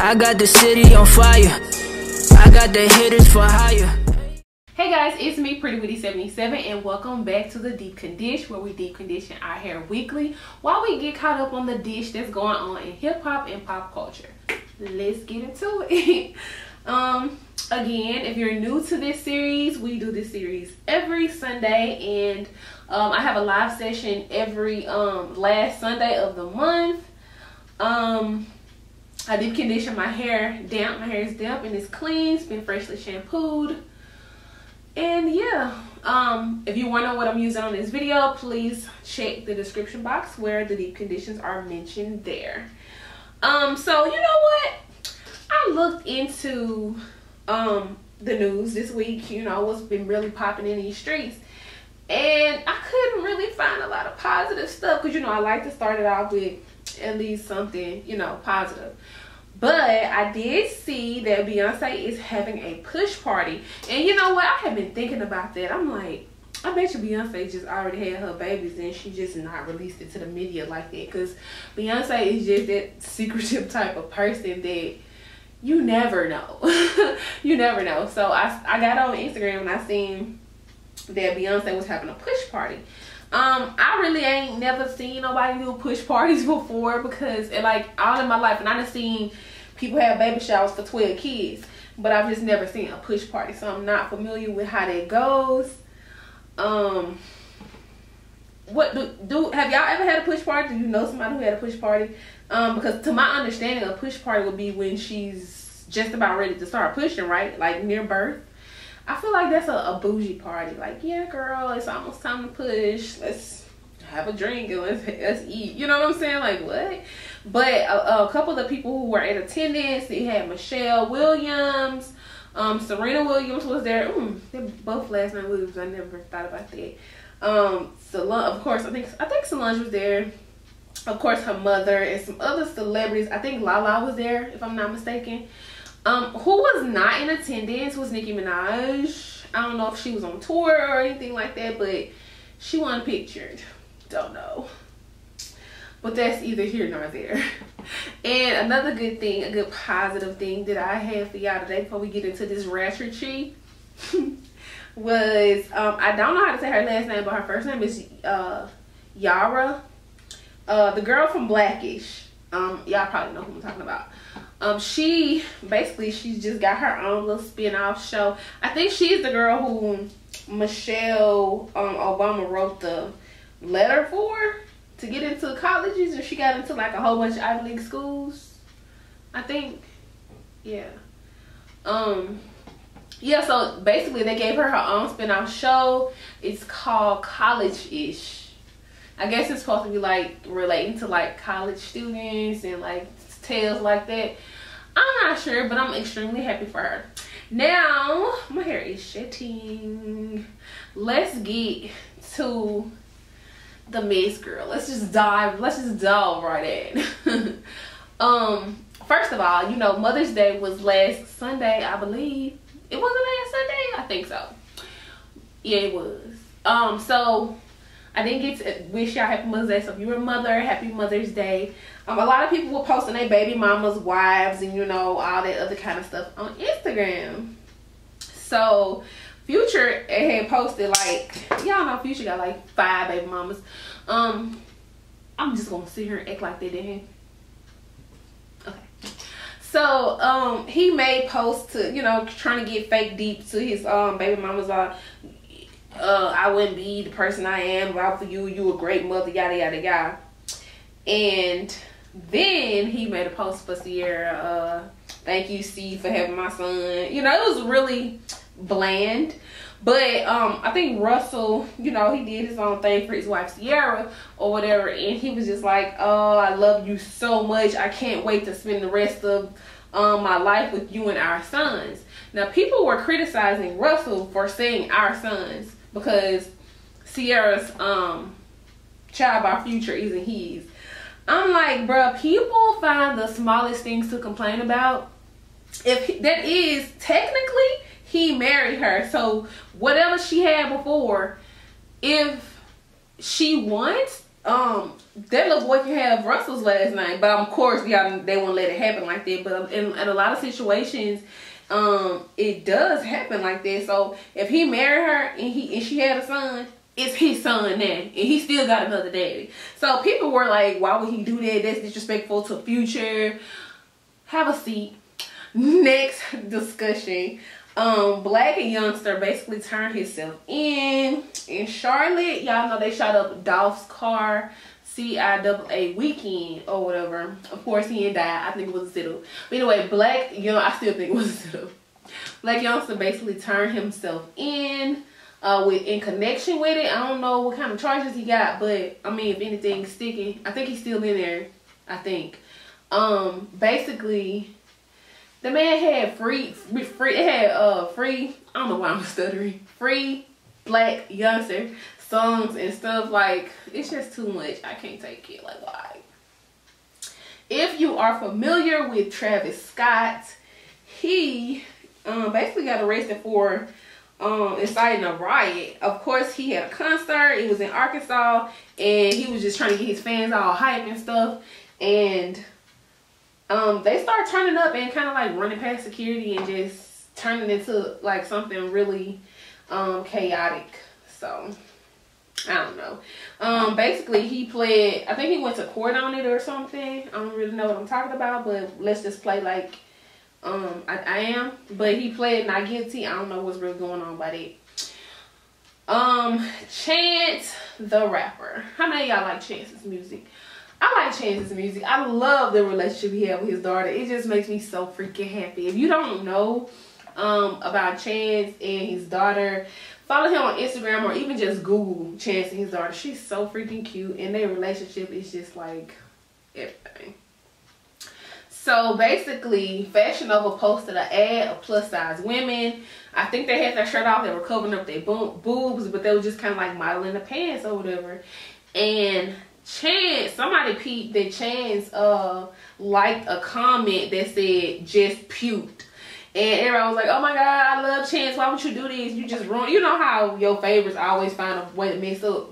I got the city on fire. I got the hitters for hire. Hey guys, it's me, Pretty Witty 77, and welcome back to the Deep Condish, where we deep condition our hair weekly while we get caught up on the dish that's going on in hip hop and pop culture. Let's get into it. Again, if you're new to this series, we do this series every Sunday, and I have a live session every last Sunday of the month. I deep condition my hair damp. My hair is damp and it's clean. It's been freshly shampooed. And yeah, if you want to know what I'm using on this video, please check the description box where the deep conditions are mentioned there. So you know what? I looked into the news this week, you know, what's been really popping in these streets. And I couldn't really find a lot of positive stuff because, you know, I like to start it off with at least something, you know, positive. But I did see that Beyonce is having a push party. And you know what? I have been thinking about that. I'm like, I bet you Beyonce just already had her babies and she just not released it to the media like that. Because Beyonce is just that secretive type of person that you never know. You never know. So I got on Instagram and I seen that Beyonce was having a push party. I really ain't never seen nobody do push parties before because like all in my life, and I done seen people have baby showers for 12 kids, but I've just never seen a push party, so I'm not familiar with how that goes. What have y'all ever had a push party? Do you know somebody who had a push party? Because to my understanding, a push party would be when she's just about ready to start pushing, right? Like near birth. I feel like that's a bougie party. Like, yeah, girl, it's almost time to push. Let's have a drink and let's eat. You know what I'm saying? Like, what? But a couple of the people who were in attendance, they had Michelle Williams, Serena Williams was there. They're both last name Williams. I never thought about that. Solange, of course, I think Solange was there. Of course, her mother and some other celebrities. I think Lala was there, if I'm not mistaken. Who was not in attendance was Nicki Minaj. I don't know if she was on tour or anything like that, but she wasn't pictured. Don't know. But that's either here nor there. And another good thing, a good positive thing that I have for y'all today before we get into this ratchetry was, I don't know how to say her last name, but her first name is Yara. The girl from Blackish. Y'all probably know who I'm talking about. She's just got her own little spin-off show. I think she's the girl who Michelle Obama wrote the letter for to get into colleges, and she got into like a whole bunch of Ivy League schools, I think. Yeah. Yeah, so basically they gave her own spin-off show. It's called College-ish. I guess it's supposed to be like relating to like college students and like tales like that. I'm not sure, but I'm extremely happy for her. Now my hair is shedding. Let's get to the mess, girl. Let's just dive right in. First of all, you know, Mother's Day was last Sunday, I believe. It wasn't last Sunday? I think so. Yeah, it was. So I didn't get to wish y'all happy Mother's Day. So if you're a mother, happy Mother's Day. A lot of people were posting their baby mamas, wives, and you know, all that other kind of stuff on Instagram. So Future had posted, like, y'all know Future got like 5 baby mamas. I'm just gonna sit here and act like they didn't. Okay. So he made posts to, you know, trying to get fake deep to his baby mamas. I wouldn't be the person I am without for you. You a great mother, yada yada yada. And then he made a post for Sierra. Thank you, Steve, for having my son. You know, it was really bland. But I think Russell, you know, he did his own thing for his wife Sierra or whatever, and he was just like, oh, I love you so much. I can't wait to spend the rest of my life with you and our sons. Now, people were criticizing Russell for saying our sons because Sierra's child by Future isn't his. I'm like, bruh, people find the smallest things to complain about. If that is technically, he married her, so whatever she had before, if she wants that little boy can have Russell's last name, but of course, y'all, they won't let it happen like that. But in a lot of situations, it does happen like that. So if he married her and she had a son, it's his son now, and he still got another daddy. So people were like, why would he do that? That's disrespectful to Future. Have a seat. Next discussion. Black and Youngster basically turned himself in Charlotte. Y'all know they shot up Dolph's car, CIA weekend or whatever. Of course, he didn't die. I think it was a sit-up. But anyway, I still think it was a sit-up. Black Youngster basically turned himself in in connection with it. I don't know what kind of charges he got, but I mean, if anything's sticking, I think he's still in there. I think. Basically, the man had free, I don't know why I'm stuttering, free Black Youngster songs and stuff. Like, it's just too much. I can't take it. Like, why? If you are familiar with Travis Scott, he basically got arrested for inciting a riot. Of course, he had a concert. It was in Arkansas, and he was just trying to get his fans all hype and stuff. And they started turning up and kind of like running past security and just turning into like something really chaotic. So I don't know. Basically, he pled, I think he went to court on it or something. I don't really know what I'm talking about, but let's just play like I am. But he pled not guilty. I don't know what's really going on by that. Chance the Rapper. How many of y'all like Chance's music? I like Chance's music. I love the relationship he had with his daughter. It just makes me so freaking happy. If you don't know about Chance and his daughter, follow him on Instagram or even just Google Chance and his daughter. She's so freaking cute, and their relationship is just like everything. So basically, Fashion Nova posted an ad of plus size women. I think they had their shirt off. They were covering up their boobs, but they were just kind of like modeling the pants or whatever. And Chance, somebody peeped that Chance liked a comment that said just puked. And everyone was like, oh my god, I love Chance, why would you do this? You just ruin, you know how your favorites always find a way to mess up.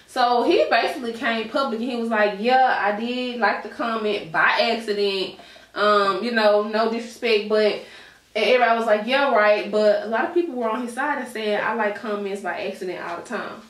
So he basically came public and he was like, yeah, I did like the comment by accident. You know, no disrespect, but everybody was like, yeah, right. But a lot of people were on his side and said, I like comments by accident all the time.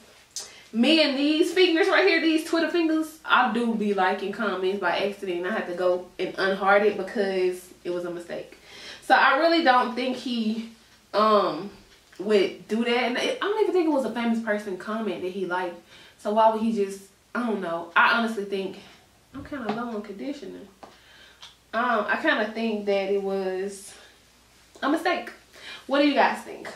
Me and these fingers right here, these Twitter fingers, I do be liking comments by accident. I had to go and unheart it because it was a mistake. So I really don't think he would do that. And I don't even think it was a famous person comment that he liked. So why would he just, I don't know. I honestly think, I'm kind of low on conditioner. I kind of think that it was a mistake. What do you guys think?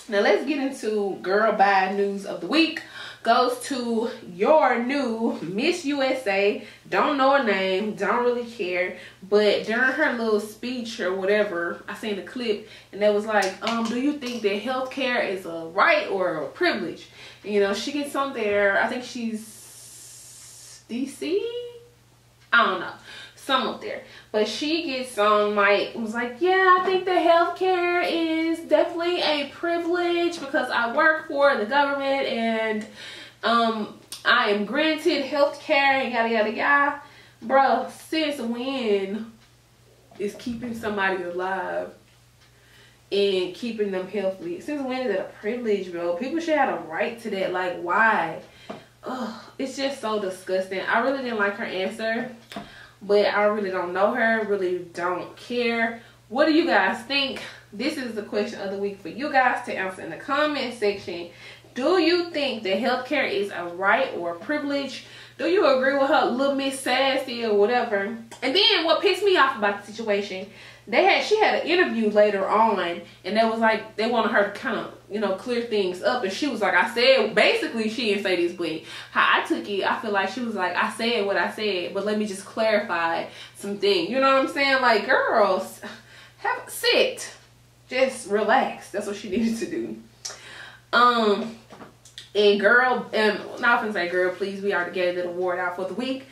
Now let's get into girl bad news of the week. Goes to your new Miss USA. Don't know her name, don't really care, but during her little speech or whatever, I seen a clip and that was like, do you think that healthcare is a right or a privilege? And, you know, she gets on there, I think she's DC, I don't know, some up there, but she gets on mic and was like, yeah, I think that healthcare is definitely a privilege because I work for the government and I am granted healthcare and yada yada yada. Bro, since when is keeping somebody alive and keeping them healthy? Since when is it a privilege, bro? People should have a right to that. Like, why? Ugh, it's just so disgusting. I really didn't like her answer, but I really don't know her, really don't care. What do you guys think? This is the question of the week for you guys to answer in the comment section. Do you think that healthcare is a right or a privilege? Do you agree with her, little Miss Sassy or whatever? And then what pissed me off about the situation, she had an interview later on, and that was like they wanted her to kind of, you know, clear things up, and she was like, I said, basically she didn't say this, but how I took it, I feel like she was like, I said what I said, but let me just clarify some things. You know what I'm saying? Like, girls, sit, just relax. That's what she needed to do. And girl, not gonna say girl, please, we already gave the award out for the week.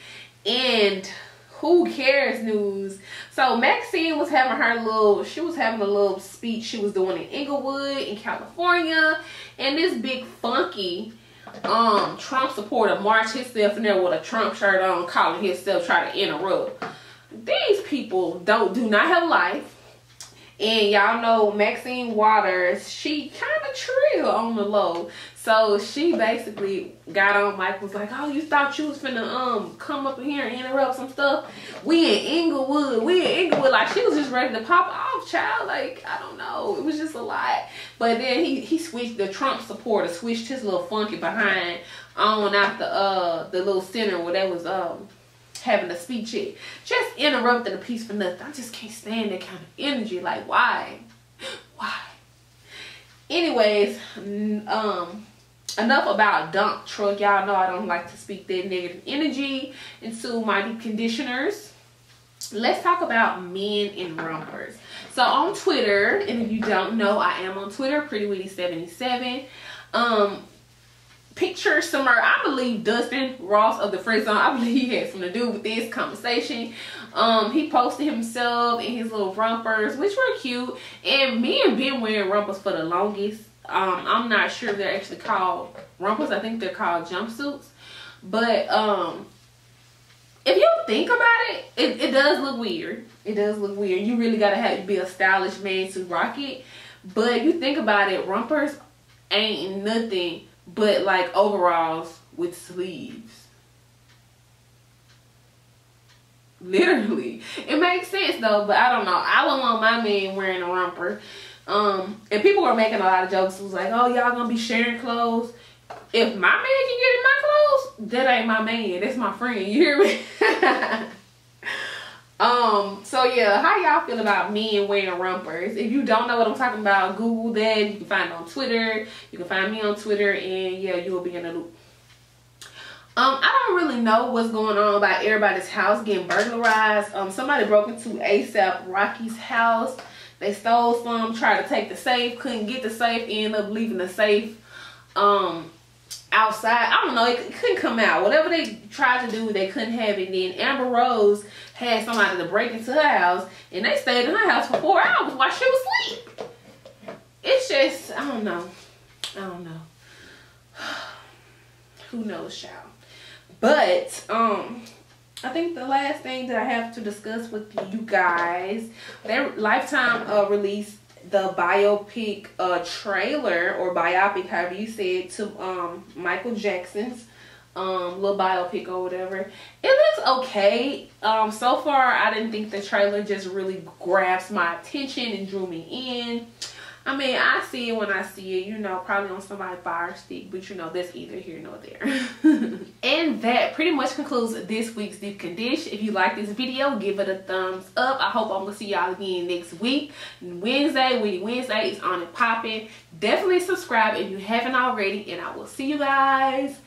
And who cares news. So Maxine was having she was having a little speech she was doing in Inglewood in California. And this big funky Trump supporter march himself in there with a Trump shirt on, calling himself, trying to interrupt. These people do not have life. And y'all know Maxine Waters, she kind of trill on the low. So she basically got on Mike, was like, oh, you thought you was finna come up in here and interrupt some stuff? We in Inglewood. Like, she was just ready to pop off, child. Like, I don't know. It was just a lot. But then he switched, the Trump supporter switched his little funky behind on out the little center where they was having a speech at. Just interrupting the piece for nothing. I just can't stand that kind of energy. Like, why? Anyways, enough about dump truck. Y'all know I don't like to speak that negative energy into my deep conditioners. Let's talk about men in rompers. So on Twitter, and if you don't know, I am on Twitter, PrettyWitty77. Picture somewhere, I believe Dustin Ross of the Friend Zone, I believe he had something to do with this conversation. He posted himself in his little rompers, which were cute. And men been wearing rompers for the longest. I'm not sure if they're actually called rompers. I think they're called jumpsuits. But if you think about it, it does look weird. It does look weird. You really gotta be a stylish man to rock it. But if you think about it, rompers ain't nothing but like overalls with sleeves. Literally. It makes sense though, but I don't know. I don't want my man wearing a romper. And people were making a lot of jokes. It was like, oh, y'all gonna be sharing clothes. If my man can get in my clothes, that ain't my man. That's my friend. You hear me? So yeah, how y'all feel about men wearing rompers? If you don't know what I'm talking about, Google that. You can find it on Twitter. You can find me on Twitter, and yeah, you will be in the loop. I don't really know what's going on about everybody's house getting burglarized. Somebody broke into ASAP Rocky's house. They stole some, tried to take the safe, couldn't get the safe, ended up leaving the safe outside. I don't know, it couldn't come out. Whatever they tried to do, they couldn't have it. Then Amber Rose had somebody to break into her house, and they stayed in her house for 4 hours while she was asleep. It's just, I don't know. Who knows, child? But I think the last thing that I have to discuss with you guys, Lifetime released the biopic trailer, or biopic, however you say it, to Michael Jackson's little biopic or whatever. It looks okay. So far, I didn't think the trailer just really grabs my attention and drew me in. I mean, I see it when I see it, you know, probably on somebody's fire stick, but you know, that's either here nor there. And that pretty much concludes this week's Deep Condish. If you like this video, give it a thumbs up. I hope I'm gonna see y'all again next week. Wednesday, Witty Wednesday is on and popping. Definitely subscribe if you haven't already, and I will see you guys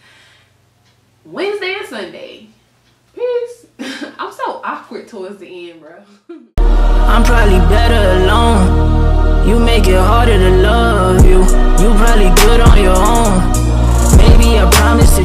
Wednesday and Sunday. Peace. I'm so awkward towards the end, bro. I'm probably better alone. You make it harder to love you. You probably good on your own. Maybe I promise to